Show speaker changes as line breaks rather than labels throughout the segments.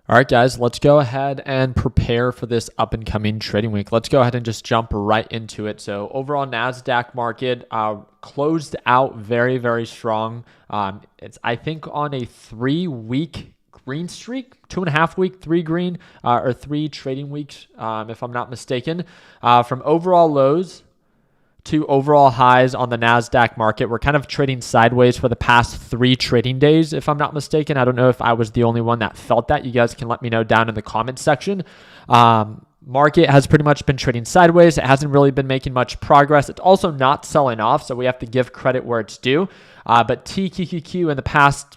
All right, guys, let's go ahead and prepare for this up and coming trading week. Let's go ahead and just jump right into it. So overall NASDAQ market closed out very, very strong. It's, I think, on a 3-week green streak, 2.5 week, 3 green or 3 trading weeks, if I'm not mistaken, from overall lows to overall highs on the NASDAQ market. We're kind of trading sideways for the past 3 trading days, if I'm not mistaken. I don't know if I was the only one that felt that. You guys can let me know down in the comments section. Market has pretty much been trading sideways. It hasn't really been making much progress. It's also not selling off, so we have to give credit where it's due. But TQQQ in the past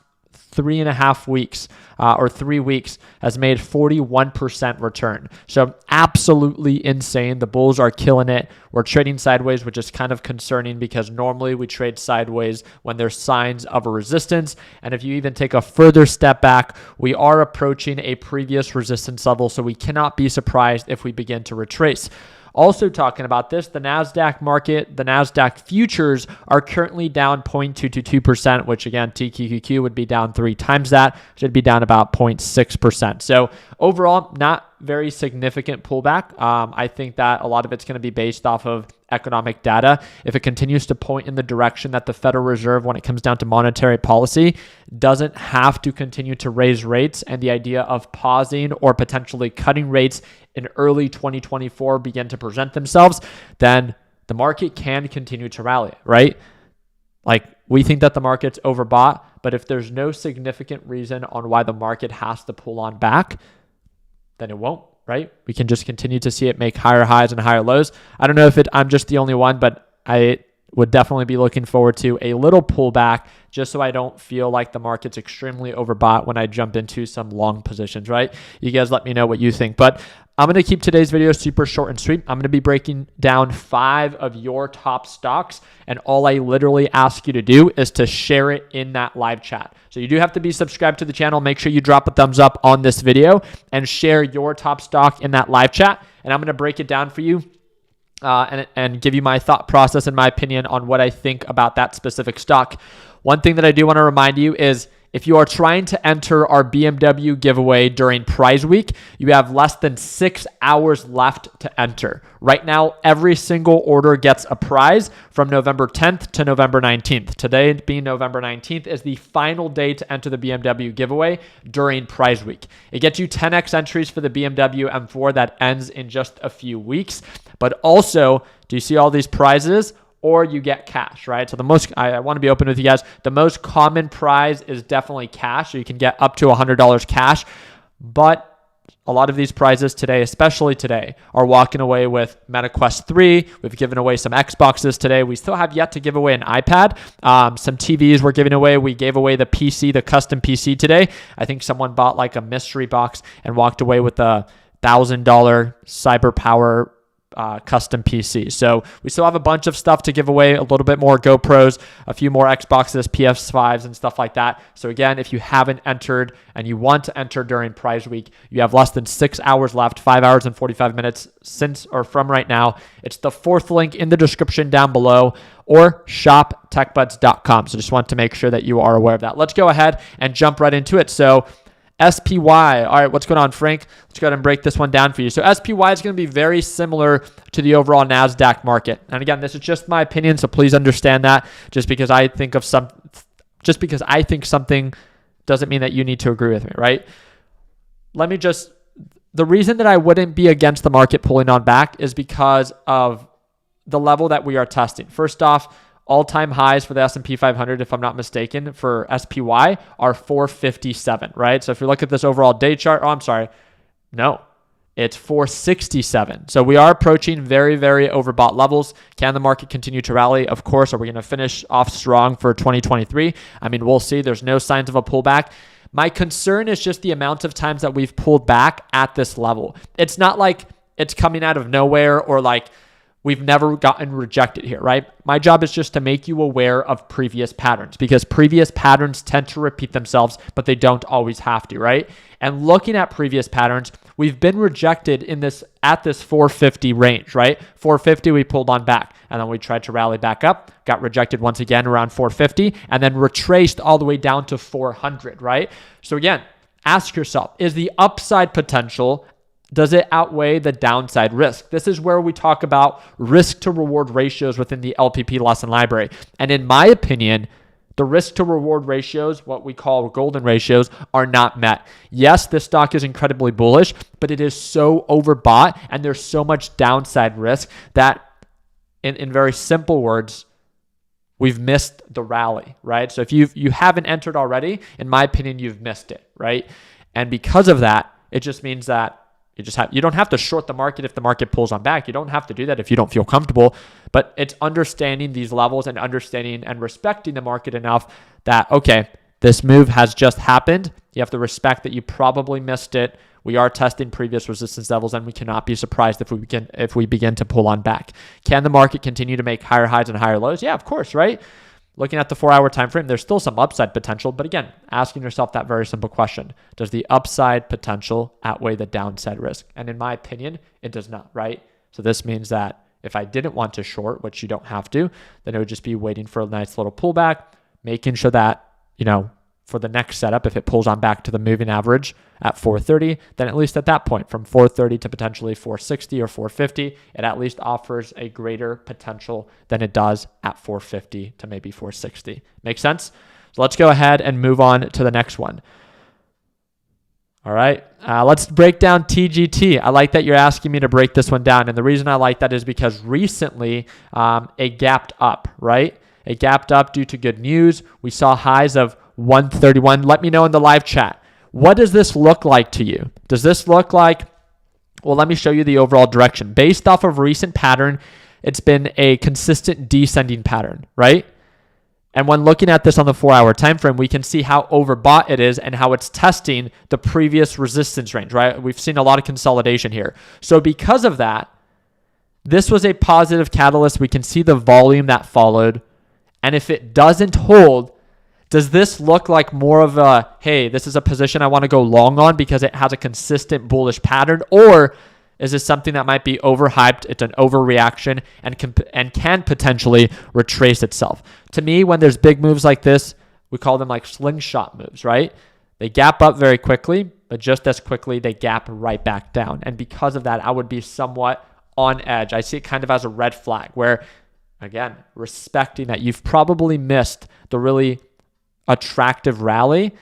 3.5 weeks or 3 weeks has made 41% return. So absolutely insane. The bulls are killing it. We're trading sideways, which is kind of concerning because normally we trade sideways when there's signs of a resistance. And if you even take a further step back, we are approaching a previous resistance level. So we cannot be surprised if we begin to retrace. Also talking about this, the NASDAQ market, the NASDAQ futures are currently down 0.222%, which again, TQQQ would be down 3 times that, should be down about 0.6%. So overall, not very significant pullback. I think that a lot of it's going to be based off of economic data. If it continues to point in the direction that the Federal Reserve, when it comes down to monetary policy, doesn't have to continue to raise rates, and the idea of pausing or potentially cutting rates in early 2024 begin to present themselves, then the market can continue to rally, right? Like, we think that the market's overbought, but if there's no significant reason on why the market has to pull on back, then it won't, right? We can just continue to see it make higher highs and higher lows. I don't know if I'm just the only one, but I would definitely be looking forward to a little pullback just so I don't feel like the market's extremely overbought when I jump into some long positions, right? You guys let me know what you think. But I'm going to keep today's video super short and sweet. I'm going to be breaking down 5 of your top stocks, and all I literally ask you to do is to share it in that live chat. So you do have to be subscribed to the channel. Make sure you drop a thumbs up on this video and share your top stock in that live chat, and I'm going to break it down for you. And give you my thought process and my opinion on what I think about that specific stock. One thing that I do want to remind you is if you are trying to enter our BMW giveaway during prize week, you have less than 6 hours left to enter. Right now, every single order gets a prize from November 10th to November 19th. Today being November 19th is the final day to enter the BMW giveaway during prize week. It gets you 10x entries for the BMW M4 that ends in just a few weeks. But also, do you see all these prizes? Or you get cash, right? So I want to be open with you guys. The most common prize is definitely cash. So you can get up to $100 cash. But a lot of these prizes today, especially today, are walking away with Meta Quest 3. We've given away some Xboxes today. We still have yet to give away an iPad. Some TVs we're giving away. We gave away the PC, the custom PC today. I think someone bought like a mystery box and walked away with a $1,000 CyberPower custom PC. So we still have a bunch of stuff to give away, a little bit more GoPros, a few more Xboxes, PS5s, and stuff like that. So again, if you haven't entered and you want to enter during prize week, you have less than 6 hours left, 5 hours and 45 minutes from right now. It's the 4th link in the description down below, or shoptechbuds.com. So just want to make sure that you are aware of that. Let's go ahead and jump right into it. So SPY. All right, what's going on, Frank? Let's go ahead and break this one down for you. So SPY is going to be very similar to the overall NASDAQ market. And again, this is just my opinion, so please understand that. Just because I think something doesn't mean that you need to agree with me, right? The reason that I wouldn't be against the market pulling on back is because of the level that we are testing. First off, all-time highs for the S&P 500, if I'm not mistaken, for SPY are 457, right? So if you look at this overall day chart, it's 467. So we are approaching very, very overbought levels. Can the market continue to rally? Of course. Are we going to finish off strong for 2023? I mean, we'll see. There's no signs of a pullback. My concern is just the amount of times that we've pulled back at this level. It's not like it's coming out of nowhere or like we've never gotten rejected here, right? My job is just to make you aware of previous patterns, because previous patterns tend to repeat themselves, but they don't always have to, right? And looking at previous patterns, we've been rejected at this 450 range, right? 450, we pulled on back, and then we tried to rally back up, got rejected once again around 450, and then retraced all the way down to 400, right? So again, Ask yourself, is the upside potential, does it outweigh the downside risk? This is where we talk about risk to reward ratios within the LPP lesson library. And in my opinion, the risk to reward ratios, what we call golden ratios, are not met. Yes, this stock is incredibly bullish, but it is so overbought and there's so much downside risk that in very simple words, we've missed the rally, right? So if you haven't entered already, in my opinion, you've missed it, right? And because of that, it just means that you don't have to short the market if the market pulls on back. You don't have to do that if you don't feel comfortable, but it's understanding these levels and understanding and respecting the market enough that, okay, this move has just happened. You have to respect that you probably missed it. We are testing previous resistance levels and we cannot be surprised if we begin to pull on back. Can the market continue to make higher highs and higher lows? Yeah, of course, right? Looking at the 4-hour time frame, there's still some upside potential, but again, asking yourself that very simple question: does the upside potential outweigh the downside risk? And in my opinion, it does not, right? So this means that if I didn't want to short, which you don't have to, then it would just be waiting for a nice little pullback, making sure that, for the next setup, if it pulls on back to the moving average at 430, then at least at that point, from 430 to potentially 460 or 450, it at least offers a greater potential than it does at 450 to maybe 460. Make sense? So let's go ahead and move on to the next one. All right, let's break down TGT. I like that you're asking me to break this one down. And the reason I like that is because recently it gapped up, right? It gapped up due to good news. We saw highs of 131. Let me know in the live chat. What does this look like to you? Does this look like, well, let me show you the overall direction. Based off of recent pattern, it's been a consistent descending pattern, right? And when looking at this on the 4-hour time frame, we can see how overbought it is and how it's testing the previous resistance range, right? We've seen a lot of consolidation here. So because of that, this was a positive catalyst. We can see the volume that followed. And if it doesn't hold, does this look like more of a, hey, this is a position I want to go long on because it has a consistent bullish pattern? Or is this something that might be overhyped? It's an overreaction and can potentially retrace itself. To me, when there's big moves like this, we call them like slingshot moves, right? They gap up very quickly, but just as quickly, they gap right back down. And because of that, I would be somewhat on edge. I see it kind of as a red flag where, again, respecting that you've probably missed the really attractive rally,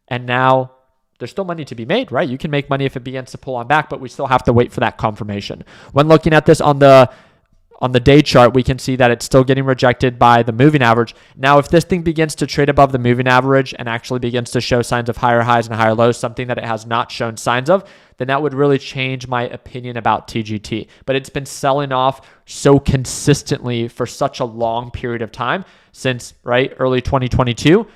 and now there's still money to be made, right? You can make money if it begins to pull on back, but we still have to wait for that confirmation. When looking at this on the day chart, we can see that it's still getting rejected by the moving average. Now, if this thing begins to trade above the moving average and actually begins to show signs of higher highs and higher lows, something that it has not shown signs of, then that would really change my opinion about TGT. But it's been selling off so consistently for such a long period of time since, right, early 2022.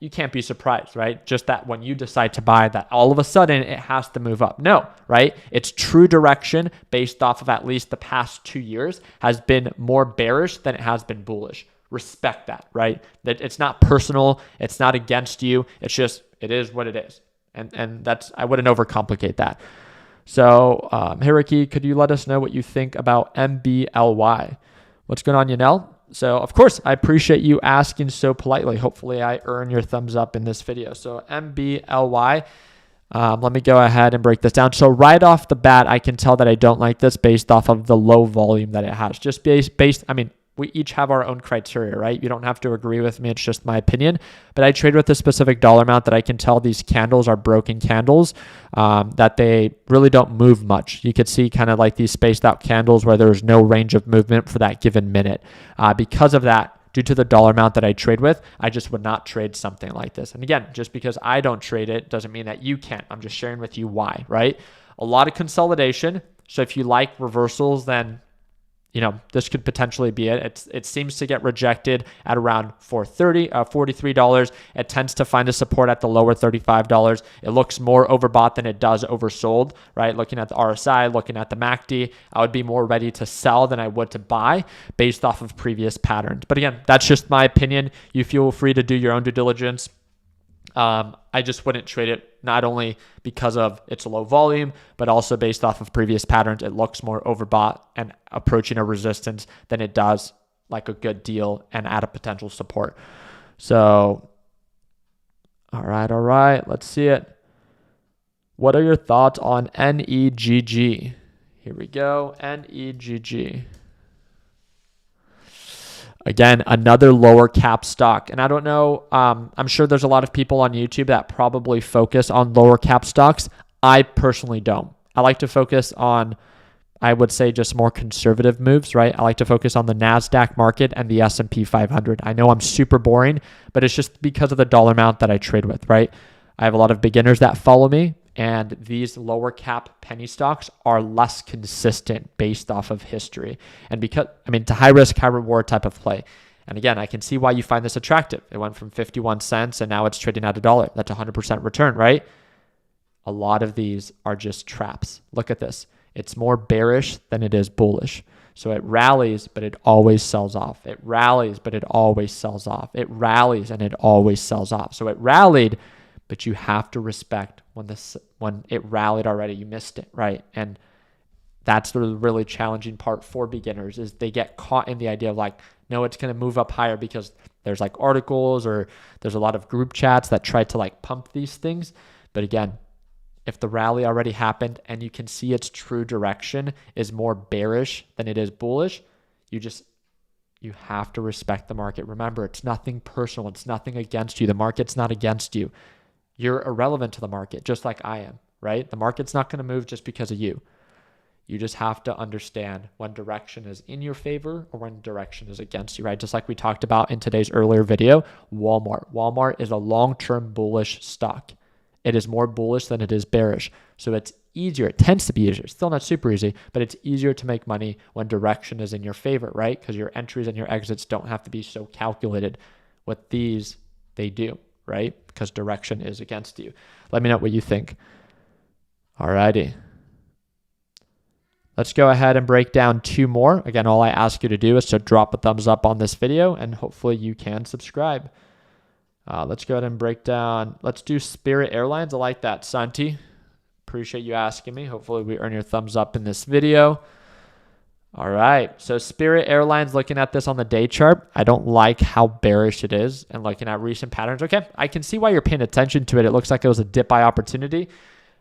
You can't be surprised, right? Just that when you decide to buy that, all of a sudden it has to move up. No, right? Its true direction based off of at least the past 2 years has been more bearish than it has been bullish. Respect that, right? That it's not personal. It's not against you. It's just, it is what it is. And that's, I wouldn't overcomplicate that. So, Hiraki, could you let us know what you think about MBLY? What's going on, Yanel? So, of course, I appreciate you asking so politely. Hopefully, I earn your thumbs up in this video. So, MBLY, let me go ahead and break this down. So, right off the bat, I can tell that I don't like this based off of the low volume that it has. Just based, I mean, we each have our own criteria, right? You don't have to agree with me. It's just my opinion. But I trade with a specific dollar amount that I can tell these candles are broken candles, that they really don't move much. You could see kind of like these spaced out candles where there's no range of movement for that given minute. Because of that, due to the dollar amount that I trade with, I just would not trade something like this. And again, just because I don't trade it doesn't mean that you can't. I'm just sharing with you why, right? A lot of consolidation. So if you like reversals, then this could potentially be it. It seems to get rejected at around $43. It tends to find a support at the lower $35. It looks more overbought than it does oversold, right? Looking at the RSI, looking at the MACD, I would be more ready to sell than I would to buy based off of previous patterns. But again, that's just my opinion. You feel free to do your own due diligence. I just wouldn't trade it, not only because of its low volume, but also based off of previous patterns. It looks more overbought and approaching a resistance than it does like a good deal and at a potential support. So, all right. Let's see it. What are your thoughts on NEGG? Here we go, NEGG. Again, another lower cap stock. And I don't know, I'm sure there's a lot of people on YouTube that probably focus on lower cap stocks. I personally don't. I like to focus on, I would say, just more conservative moves, right? I like to focus on the NASDAQ market and the S&P 500. I know I'm super boring, but it's just because of the dollar amount that I trade with, right? I have a lot of beginners that follow me, and these lower cap penny stocks are less consistent based off of history. And because, it's a high risk, high reward type of play. And again, I can see why you find this attractive. It went from 51 cents and now it's trading at $1. That's 100% return, right? A lot of these are just traps. Look at this. It's more bearish than it is bullish. So it rallies, but it always sells off. It rallies, but it always sells off. It rallies and it always sells off. So it rallied, but you have to respect when it rallied already, you missed it, right? And that's the really challenging part for beginners, is they get caught in the idea of like, no, it's going to move up higher because there's like articles or there's a lot of group chats that try to like pump these things. But again, if the rally already happened and you can see its true direction is more bearish than it is bullish, you have to respect the market. Remember, it's nothing personal. It's nothing against you. The market's not against you. You're irrelevant to the market, just like I am, right? The market's not going to move just because of you. You just have to understand when direction is in your favor or when direction is against you, right? Just like we talked about in today's earlier video, Walmart. Walmart is a long-term bullish stock. It is more bullish than it is bearish. So it's easier. It tends to be easier. Still not super easy, but it's easier to make money when direction is in your favor, right? Because your entries and your exits don't have to be so calculated. With these, they do, right? Because direction is against you. Let me know what you think. Alrighty. Let's go ahead and break down two more. Again, all I ask you to do is to drop a thumbs up on this video and hopefully you can subscribe. Let's go ahead and break down. Let's do Spirit Airlines. I like that, Santi. Appreciate you asking me. Hopefully we earn your thumbs up in this video. All right, so Spirit Airlines, looking at this on the day chart, I don't like how bearish it is. And looking at recent patterns, okay, I can see why you're paying attention to it. It looks like it was a dip buy opportunity.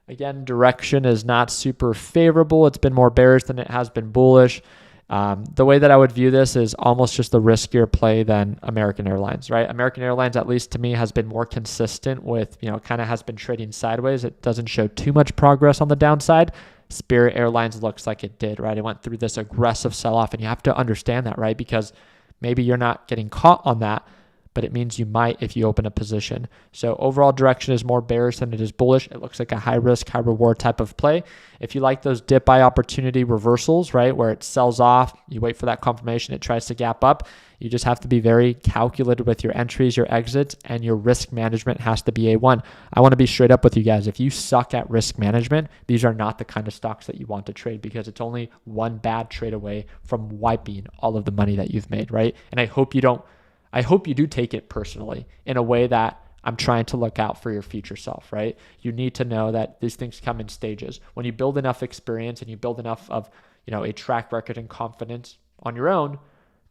Again, direction is not super favorable. It's been more bearish than it has been bullish. The way that I would view this is almost just a riskier play than American Airlines, right? American Airlines, at least to me, has been more consistent with, kind of has been trading sideways. It doesn't show too much progress on the downside. Spirit Airlines looks like it did, right? It went through this aggressive sell-off, and you have to understand that, right? Because maybe you're not getting caught on that, but it means you might if you open a position. So overall direction is more bearish than it is bullish. It looks like a high risk, high reward type of play. If you like those dip buy opportunity reversals, right, where it sells off, you wait for that confirmation, it tries to gap up, you just have to be very calculated with your entries, your exits, and your risk management has to be A1. I want to be straight up with you guys. If you suck at risk management, these are not the kind of stocks that you want to trade, because it's only one bad trade away from wiping all of the money that you've made, right? And I hope you do take it personally in a way that I'm trying to look out for your future self, right? You need to know that these things come in stages. When you build enough experience and you build enough of, a track record and confidence on your own,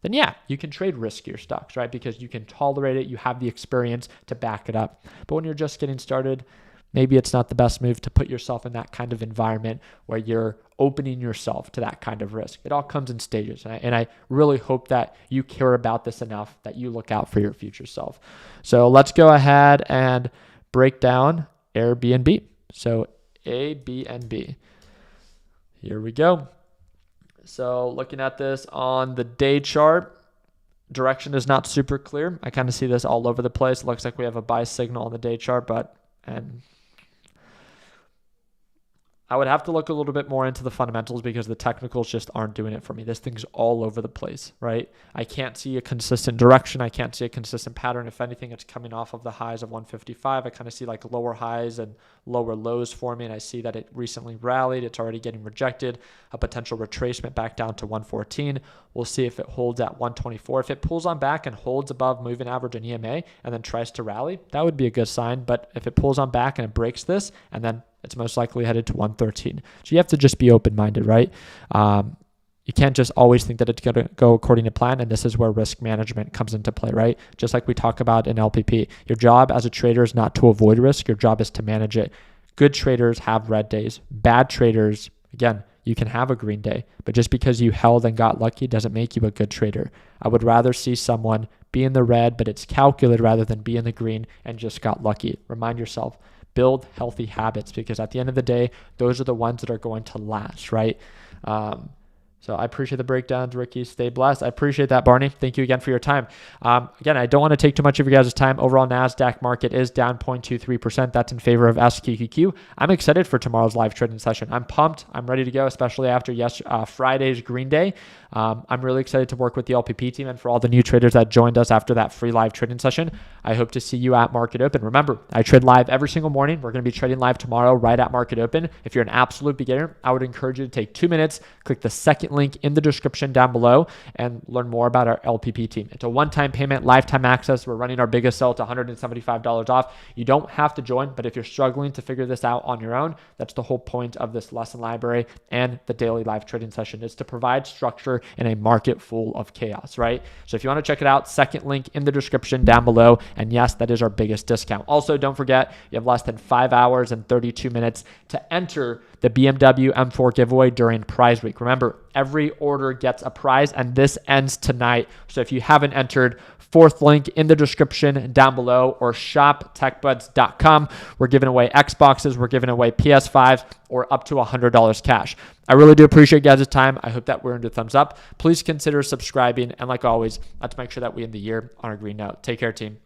then yeah, you can trade riskier stocks, right? Because you can tolerate it. You have the experience to back it up. But when you're just getting started, maybe it's not the best move to put yourself in that kind of environment where you're opening yourself to that kind of risk. It all comes in stages. And I really hope that you care about this enough that you look out for your future self. So let's go ahead and break down Airbnb. So Airbnb. Here we go. So looking at this on the day chart, direction is not super clear. I kind of see this all over the place. It looks like we have a buy signal on the day chart, and I would have to look a little bit more into the fundamentals because the technicals just aren't doing it for me. This thing's all over the place, right? I can't see a consistent direction. I can't see a consistent pattern. If anything, it's coming off of the highs of 155. I kind of see like lower highs and lower lows forming. I see that it recently rallied. It's already getting rejected. A potential retracement back down to 114. We'll see if it holds at 124. If it pulls on back and holds above moving average and EMA and then tries to rally, that would be a good sign. But if it pulls on back and it breaks this and then it's most likely headed to 113. So you have to just be open-minded, right? You can't just always think that it's going to go according to plan, and this is where risk management comes into play, right? Just like we talk about in LPP. Your job as a trader is not to avoid risk. Your job is to manage it Good traders have red days. Bad traders, again, you can have a green day, but just because you held and got lucky doesn't make you a good trader. I would rather see someone be in the red, but it's calculated rather than be in the green and just got lucky. Remind yourself, build healthy habits, because at the end of the day, those are the ones that are going to last, right? So I appreciate the breakdowns, Ricky. Stay blessed. I appreciate that, Barney. Thank you again for your time. Again, I don't want to take too much of your guys' time. Overall, NASDAQ market is down 0.23%. That's in favor of SQQQ. I'm excited for tomorrow's live trading session. I'm pumped. I'm ready to go, especially after Friday's green day. I'm really excited to work with the LPP team and for all the new traders that joined us after that free live trading session. I hope to see you at Market Open. Remember, I trade live every single morning. We're going to be trading live tomorrow right at Market Open. If you're an absolute beginner, I would encourage you to take 2 minutes, click the second link in the description down below, and learn more about our LPP team. It's a one-time payment, lifetime access. We're running our biggest sale to $175 off. You don't have to join, but if you're struggling to figure this out on your own, that's the whole point of this lesson library and the daily live trading session, is to provide structure in a market full of chaos, right? So if you want to check it out, second link in the description down below. And yes, that is our biggest discount. Also, don't forget, you have less than 5 hours and 32 minutes to enter the BMW M4 giveaway during prize week. Remember, every order gets a prize, and this ends tonight. So if you haven't entered, fourth link in the description down below, or shoptechbuds.com. We're giving away Xboxes, we're giving away PS5s, or up to $100 cash. I really do appreciate you guys' time. I hope that we're into thumbs up. Please consider subscribing, and like always, let's make sure that we end the year on a green note. Take care, team.